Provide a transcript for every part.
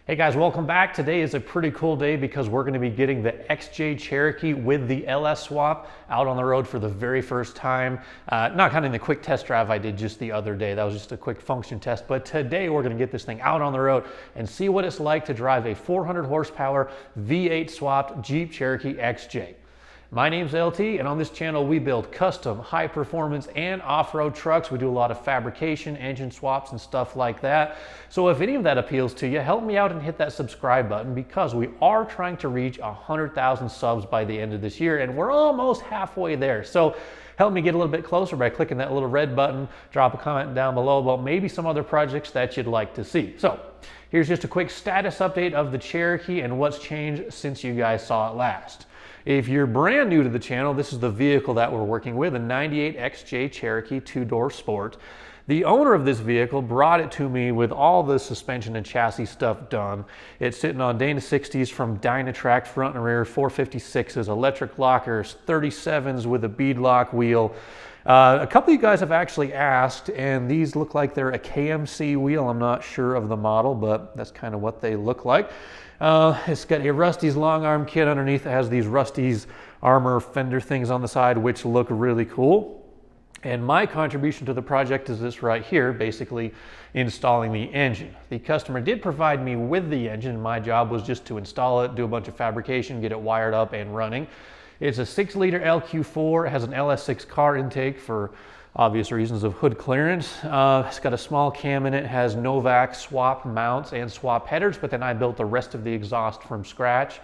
Hey guys, welcome back. Today is a pretty cool day because we're going to be getting the XJ Cherokee with the LS swap out on the road for the very first time. Not counting the quick test drive I did just the other day. That was just a quick function test. But today we're going to get this thing out on the road and see what it's like to drive a 400 horsepower V8 swapped Jeep Cherokee XJ. My name's LT, and on this channel we build custom, high performance and off-road trucks. We do a lot of fabrication, engine swaps and stuff like that. So if any of that appeals to you, help me out and hit that subscribe button because we are trying to reach 100,000 subs by the end of this year, and we're almost halfway there. So help me get a little bit closer by clicking that little red button. Drop a comment down below about maybe some other projects that you'd like to see. So here's just a quick status update of the Cherokee and what's changed since you guys saw it last. If you're brand new to the channel, this is the vehicle that we're working with, a 98 XJ Cherokee two-door sport. The owner of this vehicle brought it to me with all the suspension and chassis stuff done. It's sitting on Dana 60s from Dynatrac front and rear, 456s, electric lockers, 37s with a beadlock wheel. A couple of you guys have actually asked, and these look like they're a KMC wheel. I'm not sure of the model, but that's kind of what they look like. It's got a Rusty's long arm kit underneath. It has these Rusty's armor fender things on the side, which look really cool. And my contribution to the project is this right here, basically installing the engine. The customer did provide me with the engine. My job was just to install it, do a bunch of fabrication, get it wired up and running. It's a 6-liter LQ4. It has an LS6 car intake for obvious reasons of hood clearance. It's got a small cam in it, has Novak swap mounts and swap headers, but then I built the rest of the exhaust from scratch.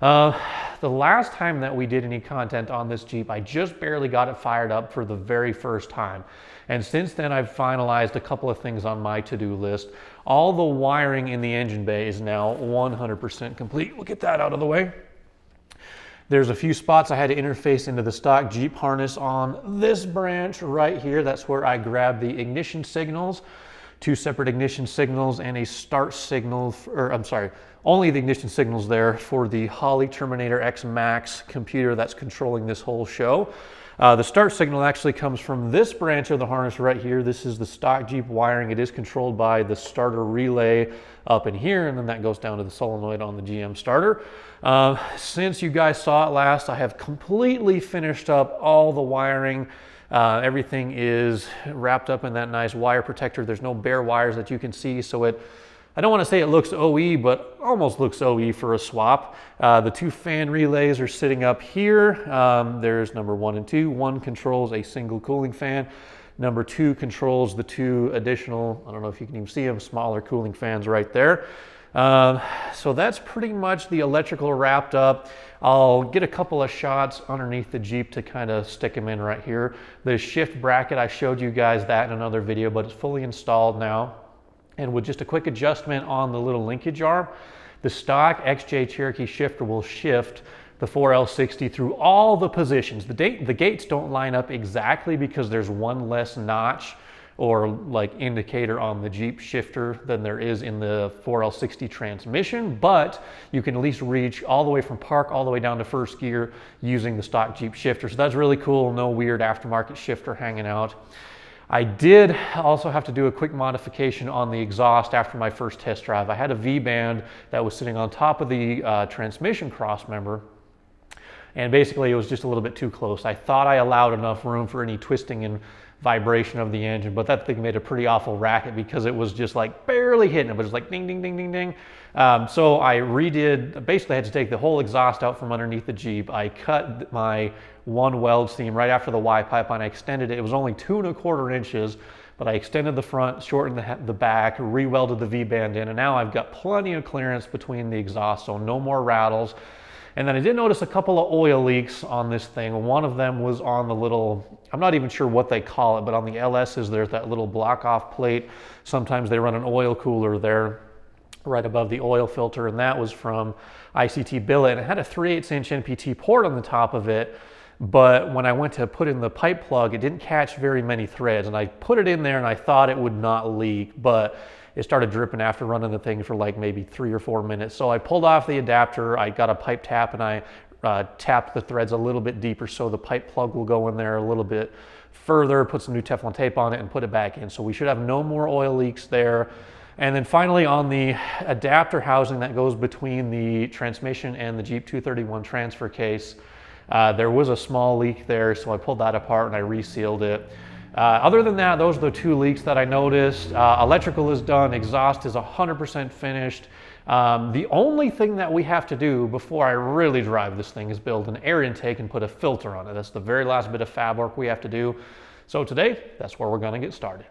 The last time that we did any content on this Jeep, I just barely got it fired up for the very first time. And since then, I've finalized a couple of things on my to-do list. All the wiring in the engine bay is now 100% complete. We'll get that out of the way. There's a few spots I had to interface into the stock Jeep harness on this branch right here. That's where I grabbed the ignition signals, 2 separate ignition signals and a start signal, only the ignition signals there for the Holley Terminator X Max computer that's controlling this whole show. The start signal actually comes from this branch of the harness right here. This is the stock Jeep wiring. It is controlled by the starter relay up in here, and then that goes down to the solenoid on the GM starter. Since you guys saw it last, I have completely finished up all the wiring. Everything is wrapped up in that nice wire protector. There's no bare wires that you can see, so I don't want to say it looks OE, but almost looks OE for a swap. The 2 fan relays are sitting up here. There's number 1 and 2. 1 controls a single cooling fan. Number 2 controls the 2 additional, I don't know if you can even see them, smaller cooling fans right there. So that's pretty much the electrical wrapped up. I'll get a couple of shots underneath the Jeep to kind of stick them in right here. The shift bracket, I showed you guys that in another video, but it's fully installed now. And with just a quick adjustment on the little linkage arm, the stock XJ Cherokee shifter will shift the 4L60 through all the positions. The gates don't line up exactly because there's one less notch or like indicator on the Jeep shifter than there is in the 4L60 transmission, but you can at least reach all the way from park all the way down to first gear using the stock Jeep shifter. So that's really cool. No weird aftermarket shifter hanging out. I did also have to do a quick modification on the exhaust after my first test drive. I had a V-band that was sitting on top of the transmission cross member, and basically it was just a little bit too close. I thought I allowed enough room for any twisting and vibration of the engine, but that thing made a pretty awful racket because it was just like barely hitting it, but it's like ding, ding, ding, ding, ding. So I basically had to take the whole exhaust out from underneath the Jeep. I cut my 1 weld seam right after the Y pipe and I extended it. It was only 2 1/4 inches, but I extended the front, shortened the back, re-welded the V-band in, and now I've got plenty of clearance between the exhaust, so no more rattles. And then I did notice a couple of oil leaks on this thing. One of them was on the little, I'm not even sure what they call it, but on the LS's there's that little block off plate. Sometimes they run an oil cooler there right above the oil filter, and that was from ICT Billet. And it had a 3/8 inch NPT port on the top of it, but when I went to put in the pipe plug, it didn't catch very many threads. And I put it in there and I thought it would not leak, but it started dripping after running the thing for like maybe 3 or 4 minutes. So I pulled off the adapter, I got a pipe tap, and I tapped the threads a little bit deeper so the pipe plug will go in there a little bit further, put some new Teflon tape on it and put it back in. So we should have no more oil leaks there. And then finally on the adapter housing that goes between the transmission and the Jeep 231 transfer case, there was a small leak there, so I pulled that apart and I resealed it. Other than that, those are the two leaks that I noticed. Electrical is done, exhaust is 100% finished. The only thing that we have to do before I really drive this thing is build an air intake and put a filter on it. That's the very last bit of fab work we have to do. So today, that's where we're gonna get started.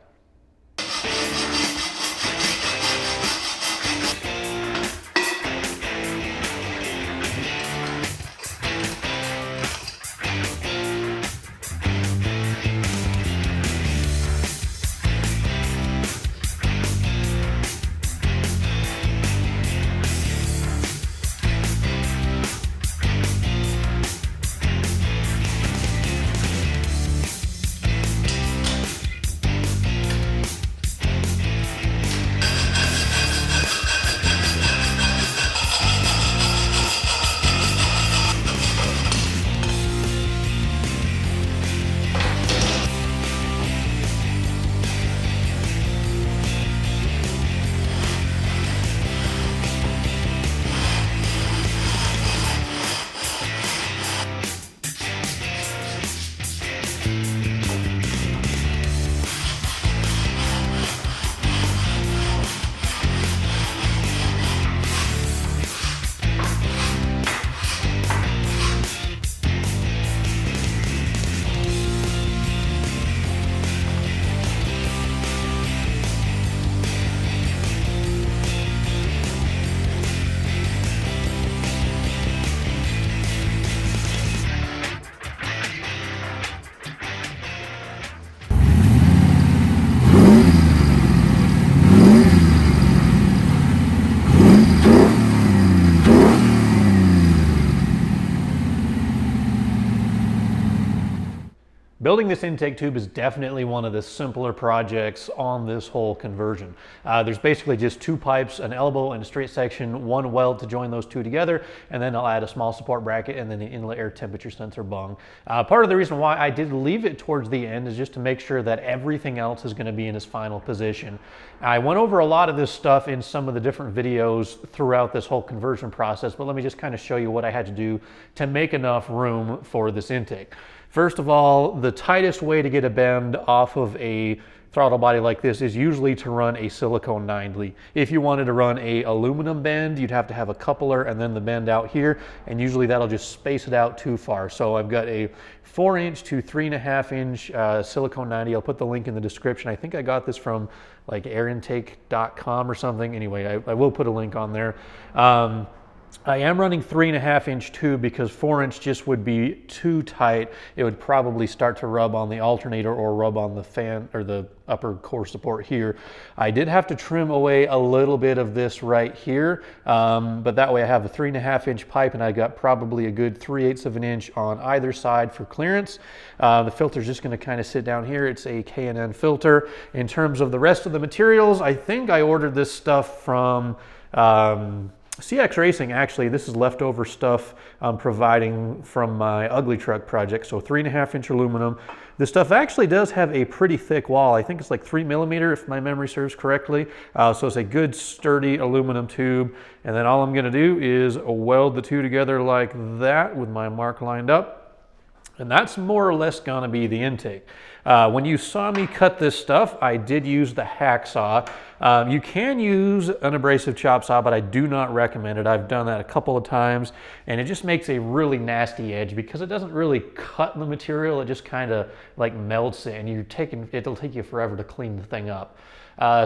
Building this intake tube is definitely one of the simpler projects on this whole conversion. There's basically just two pipes, an elbow and a straight section, one weld to join those two together, and then I'll add a small support bracket and then an inlet air temperature sensor bung. Part of the reason why I did leave it towards the end is just to make sure that everything else is going to be in its final position. I went over a lot of this stuff in some of the different videos throughout this whole conversion process, but let me just kind of show you what I had to do to make enough room for this intake. First of all, the tightest way to get a bend off of a throttle body like this is usually to run a silicone 9-ly. If you wanted to run a aluminum bend, you'd have to have a coupler and then the bend out here, and usually that'll just space it out too far. So I've got a 4-inch to 3.5-inch silicone 9-ly. I'll put the link in the description. I think I got this from like airintake.com or something. Anyway, I will put a link on there. I am running 3.5-inch tube because 4-inch just would be too tight. It would probably start to rub on the alternator or rub on the fan or the upper core support here. I did have to trim away a little bit of this right here, but that way I have a 3.5-inch pipe and I got probably a good 3/8 of an inch on either side for clearance. The filter is just going to kind of sit down here. It's a K&N filter. In terms of the rest of the materials, I think I ordered this stuff from CX Racing. Actually, this is leftover stuff I'm providing from my Ugly Truck project. So 3.5-inch aluminum. This stuff actually does have a pretty thick wall. I think it's like 3 millimeter if my memory serves correctly. So it's a good sturdy aluminum tube. And then all I'm going to do is weld the two together like that with my mark lined up. And that's more or less going to be the intake. When you saw me cut this stuff, I did use the hacksaw. You can use an abrasive chop saw, but I do not recommend it. I've done that a couple of times, and it just makes a really nasty edge because it doesn't really cut the material. It just kind of like melts it, and it'll take you forever to clean the thing up.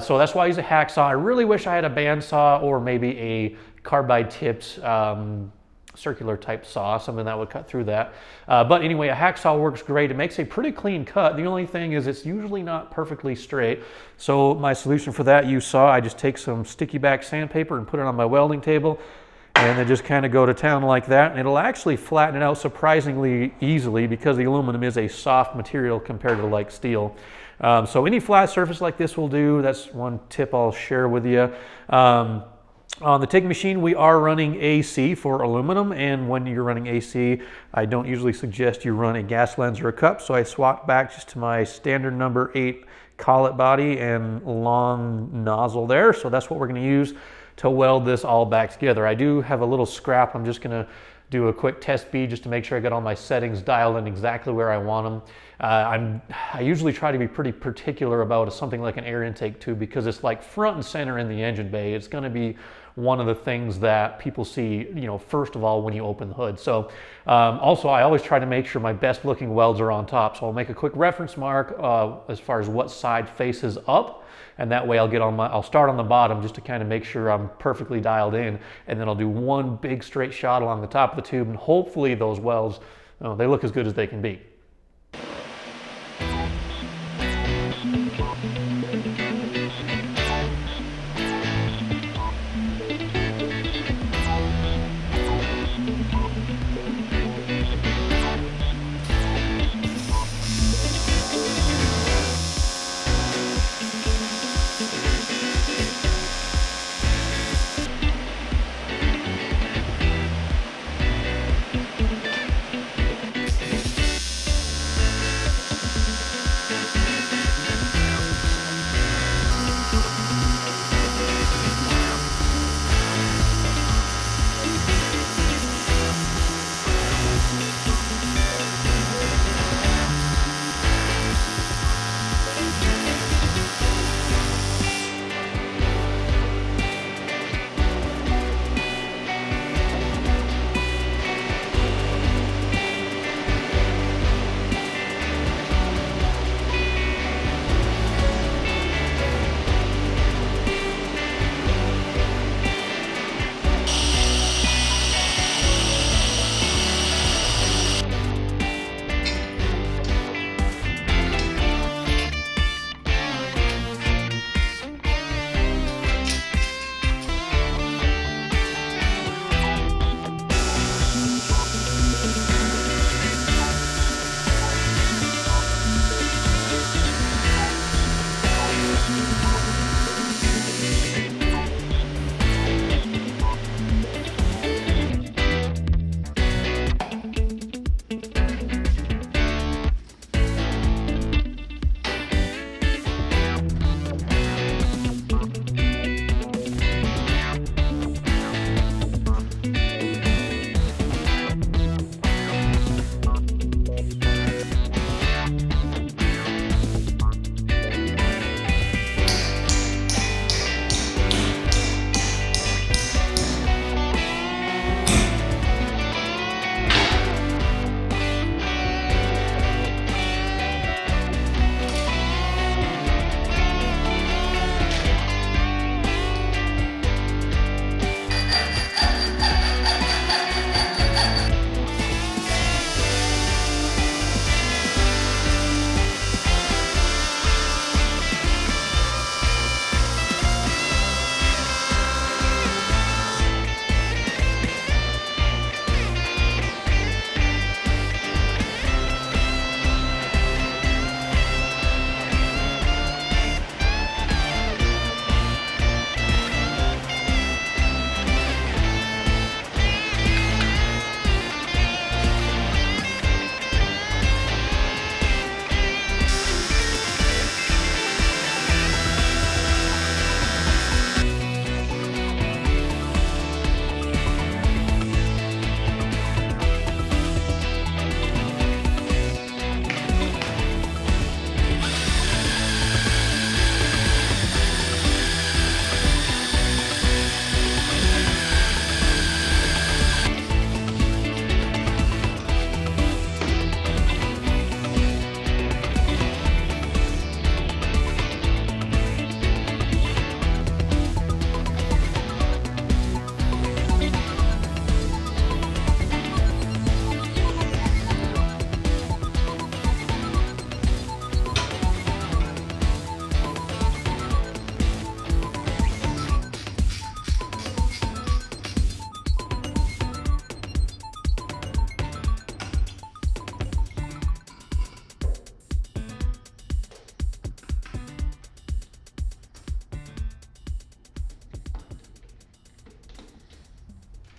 So that's why I use a hacksaw. I really wish I had a bandsaw or maybe a carbide tipped circular type saw, something that would cut through that. But anyway, a hacksaw works great. It makes a pretty clean cut. The only thing is it's usually not perfectly straight. So my solution for that, you saw, I just take some sticky back sandpaper and put it on my welding table and then just kind of go to town like that. And it'll actually flatten it out surprisingly easily because the aluminum is a soft material compared to like steel. So any flat surface like this will do. That's one tip I'll share with you. On the TIG machine, we are running AC for aluminum, and when you're running AC, I don't usually suggest you run a gas lens or a cup, so I swapped back just to my standard number 8 collet body and long nozzle there. So that's what we're going to use to weld this all back together. I do have a little scrap. I'm just going to do a quick test bead just to make sure I get all my settings dialed in exactly where I want them. I usually try to be pretty particular about something like an air intake tube, because it's like front and center in the engine bay. It's going to be one of the things that people see, you know, first of all when you open the hood. So also I always try to make sure my best looking welds are on top. So I'll make a quick reference mark as far as what side faces up. And that way I'll start on the bottom just to kind of make sure I'm perfectly dialed in. And then I'll do one big straight shot along the top of the tube, and hopefully those welds, they look as good as they can be.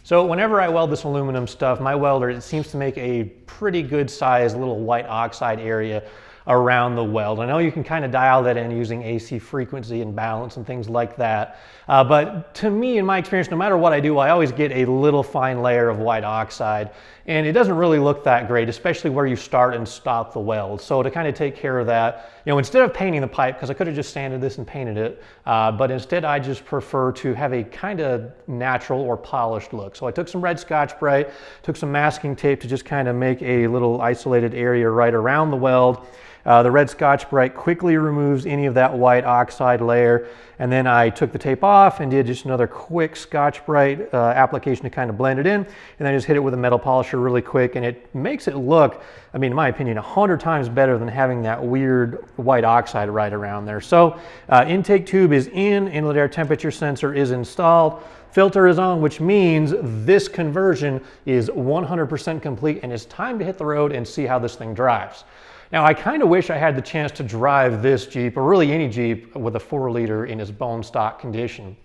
So whenever I weld this aluminum stuff, my welder, it seems to make a pretty good size little white oxide area around the weld. I know you can kind of dial that in using AC frequency and balance and things like that. But to me, in my experience, no matter what I do, I always get a little fine layer of white oxide. And it doesn't really look that great, especially where you start and stop the weld. So to kind of take care of that, instead of painting the pipe, because I could have just sanded this and painted it, but instead I just prefer to have a kind of natural or polished look. So I took some red Scotch-Brite, took some masking tape to just kind of make a little isolated area right around the weld. The red Scotch-Brite quickly removes any of that white oxide layer, and then I took the tape off and did just another quick Scotch-Brite application to kind of blend it in, and then I just hit it with a metal polisher really quick, and it makes it look, I mean, in my opinion, 100 times better than having that weird white oxide right around there. So intake tube is in, inlet air temperature sensor is installed, filter is on, which means this conversion is 100% complete, and it's time to hit the road and see how this thing drives. Now, I kind of wish I had the chance to drive this Jeep, or really any Jeep, with a 4-liter in its bone stock condition,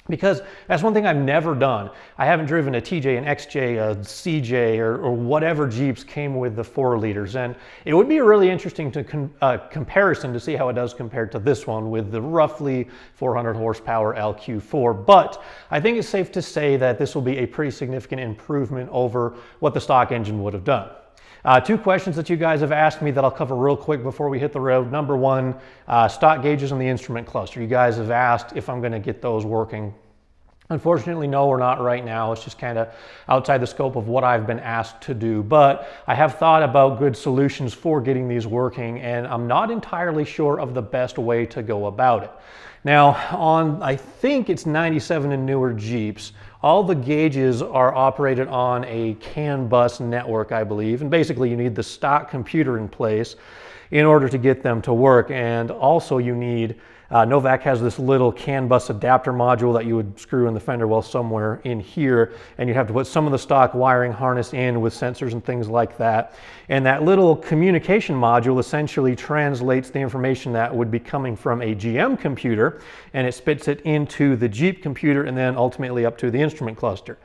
because that's one thing I've never done. I haven't driven a TJ, an XJ, a CJ, or whatever Jeeps came with the 4-liters, and it would be a really interesting comparison to see how it does compared to this one with the roughly 400 horsepower LQ4, but I think it's safe to say that this will be a pretty significant improvement over what the stock engine would have done. 2 questions that you guys have asked me that I'll cover real quick before we hit the road. Number 1, stock gauges on the instrument cluster. You guys have asked if I'm going to get those working. Unfortunately, no, we're not right now. It's just kind of outside the scope of what I've been asked to do. But I have thought about good solutions for getting these working, and I'm not entirely sure of the best way to go about it. Now, on, I think it's 97 and newer Jeeps, all the gauges are operated on a CAN bus network, I believe, and basically you need the stock computer in place in order to get them to work. And also you need, Novak has this little CAN bus adapter module that you would screw in the fender well somewhere in here, and you have to put some of the stock wiring harness in with sensors and things like that. And that little communication module essentially translates the information that would be coming from a GM computer, and it spits it into the Jeep computer and then ultimately up to the instrument cluster.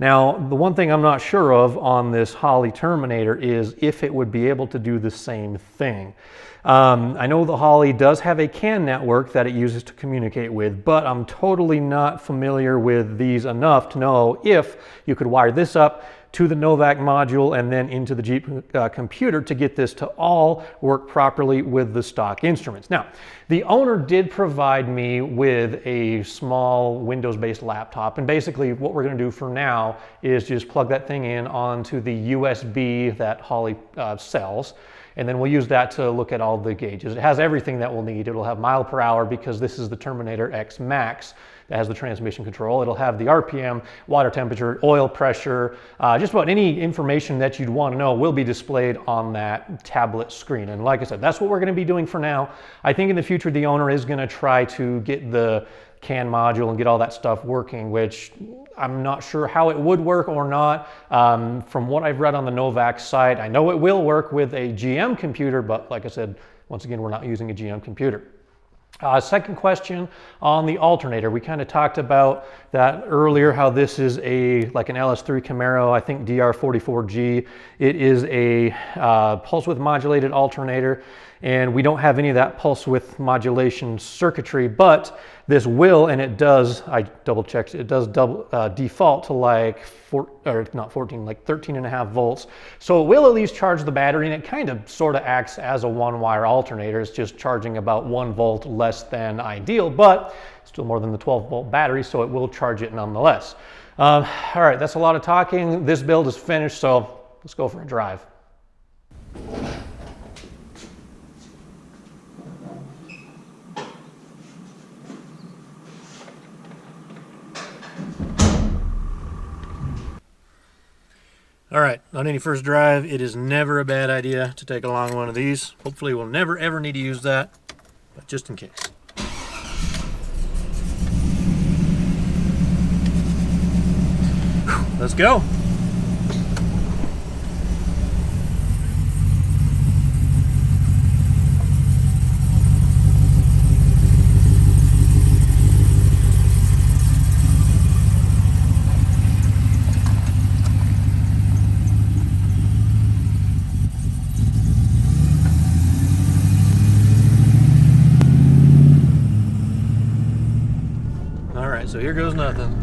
Now, the one thing I'm not sure of on this Holley Terminator is if it would be able to do the same thing. I know the Holley does have a CAN network that it uses to communicate with, but I'm totally not familiar with these enough to know if you could wire this up to the Novak module and then into the Jeep computer to get this to all work properly with the stock instruments. Now, the owner did provide me with a small Windows-based laptop, and basically what we're going to do for now is just plug that thing in onto the USB that Holley sells, and then we'll use that to look at all the gauges. It has everything that we'll need. It'll have mile per hour because this is the Terminator X Max that has the transmission control. It'll have the RPM, water temperature, oil pressure, just about any information that you'd want to know will be displayed on that tablet screen. And like I said, that's what we're going to be doing for now. I think in the future the owner is going to try to get the CAN module and get all that stuff working, which I'm not sure how it would work or not. From what I've read on the Novak site, I know it will work with a GM computer, but like I said, once again, we're not using a GM computer. Second question on the alternator. We kind of talked about that earlier, how this is like an LS3 Camaro, I think DR44G. It is a pulse width modulated alternator, and we don't have any of that pulse width modulation circuitry, but this will, and it does, I double checked, it does default to like 13.5 volts. So it will at least charge the battery, and it kind of sort of acts as a one-wire alternator. It's just charging about 1 volt less than ideal, but still more than the 12-volt battery, so it will charge it nonetheless. All right, that's a lot of talking. This build is finished, so let's go for a drive. All right, on any first drive, it is never a bad idea to take along one of these. Hopefully we'll never ever need to use that, but just in case. Let's go. goes nothing.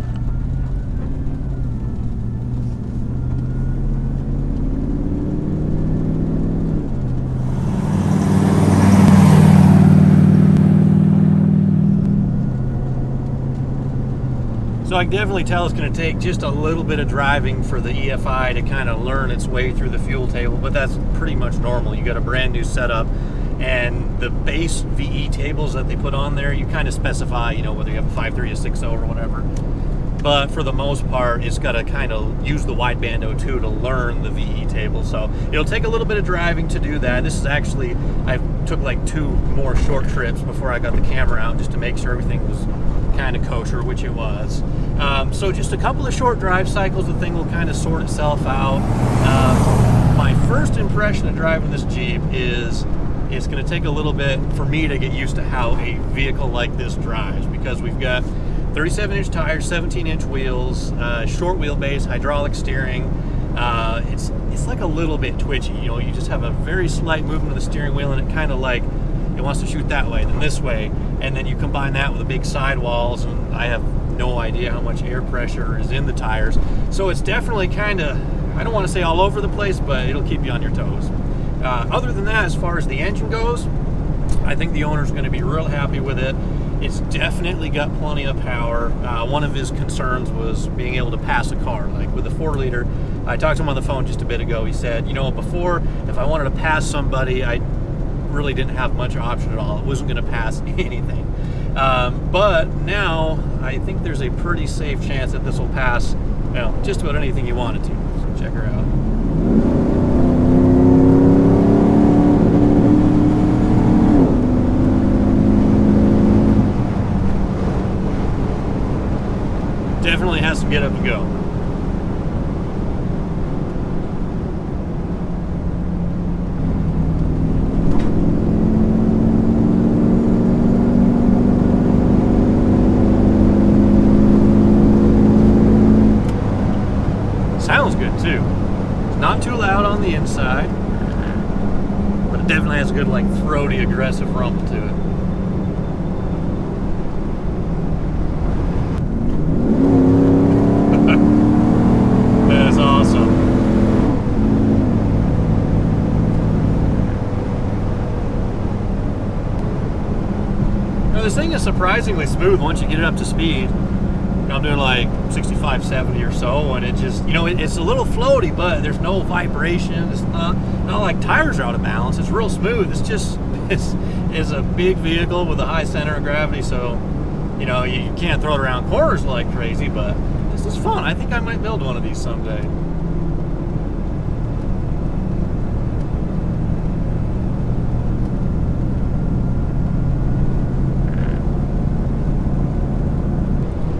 So I can definitely tell it's going to take just a little bit of driving for the EFI to kind of learn its way through the fuel table, but that's pretty much normal. You got a brand new setup, and the base VE tables that they put on there, you kind of specify, you know, whether you have a 5.3, a 6.0 or whatever. But for the most part, it's got to kind of use the wideband O2 to learn the VE table. So it'll take a little bit of driving to do that. This is actually, I took like 2 more short trips before I got the camera out just to make sure everything was kind of kosher, which it was. So just a couple of short drive cycles, the thing will kind of sort itself out. My first impression of driving this Jeep is it's going to take a little bit for me to get used to how a vehicle like this drives, because we've got 37-inch tires, 17-inch wheels, short wheelbase, hydraulic steering. It's like a little bit twitchy. You know, you just have a very slight movement of the steering wheel, and it kind of like it wants to shoot that way, then this way, and then you combine that with the big sidewalls, and I have no idea how much air pressure is in the tires. So it's definitely kind of, I don't want to say all over the place, but it'll keep you on your toes. Other than that, as far as the engine goes, I think the owner's going to be real happy with it. It's definitely got plenty of power. One of his concerns was being able to pass a car. Like with the 4-liter, I talked to him on the phone just a bit ago. He said, you know, before, if I wanted to pass somebody, I really didn't have much option at all. It wasn't going to pass anything. But now, I think there's a pretty safe chance that this will pass, you know, just about anything you want it to. So check her out. Definitely has to get up and go. Sounds good too. It's not too loud on the inside, but it definitely has a good, like, throaty, aggressive rumble to it. That's awesome. Now, this thing is surprisingly smooth once you get it up to speed. I'm doing like 65, 70 or so, and it just, you know, it's a little floaty, but there's no vibration. It's not like tires are out of balance. It's real smooth. It's just, it's a big vehicle with a high center of gravity, so, you know, you can't throw it around corners like crazy, but this is fun. I think I might build one of these someday.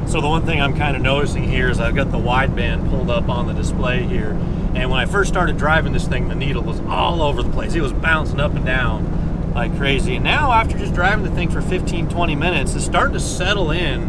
So the one thing I'm kind of noticing here is I've got the wideband pulled up on the display here. And when I first started driving this thing, the needle was all over the place. It was bouncing up and down like crazy. And now after just driving the thing for 15, 20 minutes, it's starting to settle in,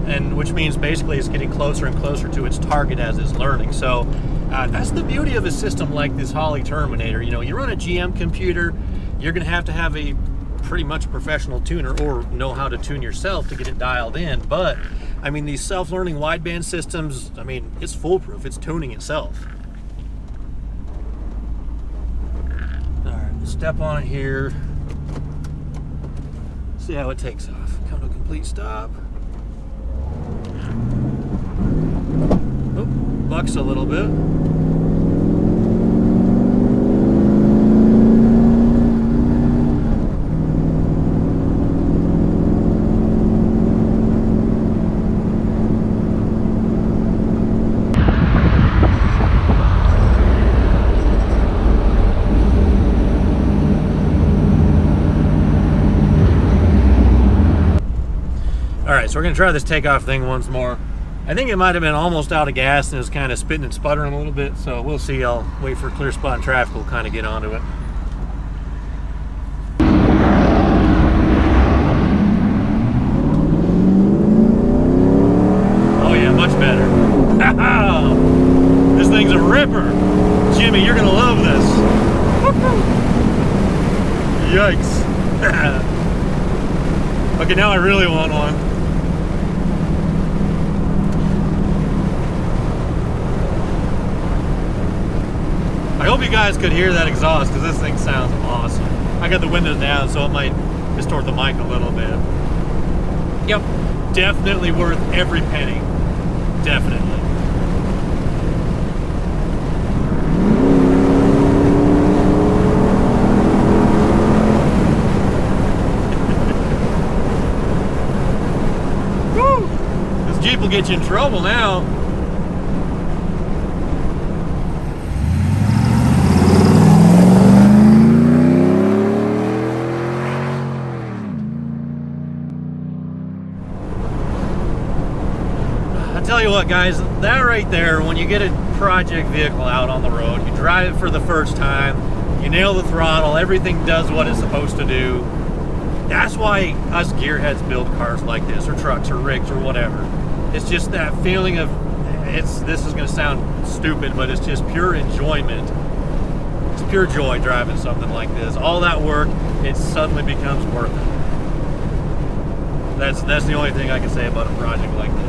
and which means basically it's getting closer and closer to its target as it's learning. So that's the beauty of a system like this Holley Terminator. You know, you run a GM computer, you're going to have a pretty much professional tuner or know how to tune yourself to get it dialed in. But I mean, these self-learning wideband systems, I mean, it's foolproof. It's tuning itself. All right, we'll step on it here. See how it takes off. Come to a complete stop. Oh, bucks a little bit. Alright, so we're going to try this takeoff thing once more. I think it might have been almost out of gas and it was kind of spitting and sputtering a little bit, so we'll see. I'll wait for a clear spot in traffic. We'll kind of get onto it. Oh yeah, much better. This thing's a ripper. Jimmy, you're going to love this. Yikes. Okay, now I really want one. hope you guys could hear that exhaust because this thing sounds awesome. I got the windows down, so it might distort the mic a little bit. Yep, definitely worth every penny. Definitely. Woo! This Jeep will get you in trouble now. Tell you what, guys, that right there, when you get a project vehicle out on the road, you drive it for the first time, you nail the throttle, everything does what it's supposed to do. That's why us gearheads build cars like this, or trucks, or rigs, or whatever. It's just that feeling of, this is going to sound stupid, but it's just pure enjoyment. It's pure joy driving something like this. All that work, it suddenly becomes worth it. That's the only thing I can say about a project like this.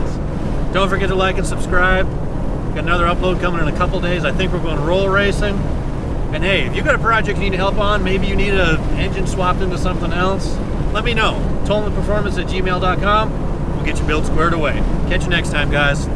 Don't forget to like and subscribe. Got another upload coming in a couple days. I think we're going roll racing. And hey, if you got a project you need help on, maybe you need an engine swapped into something else, let me know. Tolandperformance@gmail.com. We'll get your build squared away. Catch you next time, guys.